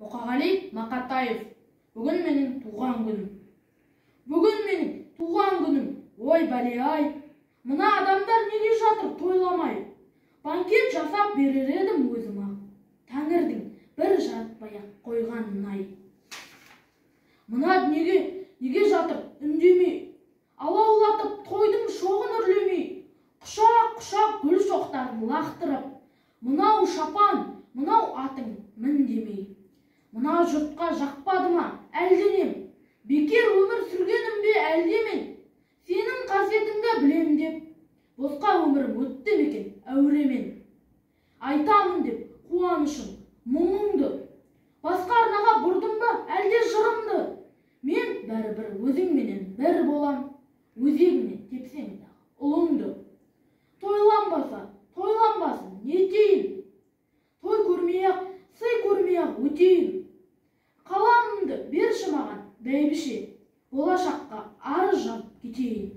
Мұқағали Мақатаев. Бүгін менің туған күнім. Бүгін менің туған күнім. Ой бәле-ай, мына адамдар неге жатыр тойламай? Банкет жасап берер едім өзім ақ. Тәңірдің бір жарытпай-ақ қойғанын-ай. Мына неге жатыр үндемей? Алаулатып тойдың шоғын үрлемей, құшақ-құшақ гүл шоқтарын лақтырып, мынау шапан, мынау атың мін демей. Мына жұртқа жақпады ма әлденем? Бекер өмір сүргенім бе әлде мен? Сенің қасиетіңді білем деп, босқа өмірім өтті мекен әуремен. Айтамын деп қуанышым, мұңыңды, басқа арнаға бұрдым ба әлде жырымды? Мен бәрібір өзіңменен бір болам, өзегіңнен тепсең дағы ұлыңды. Тойланбаса, тойланбасын, не етейін? Той көрмей-ақ, сый көрмей-ақ өтейін. Қаламымды берші маған, бәйбіше, болашаққа арыз жазып кетейін.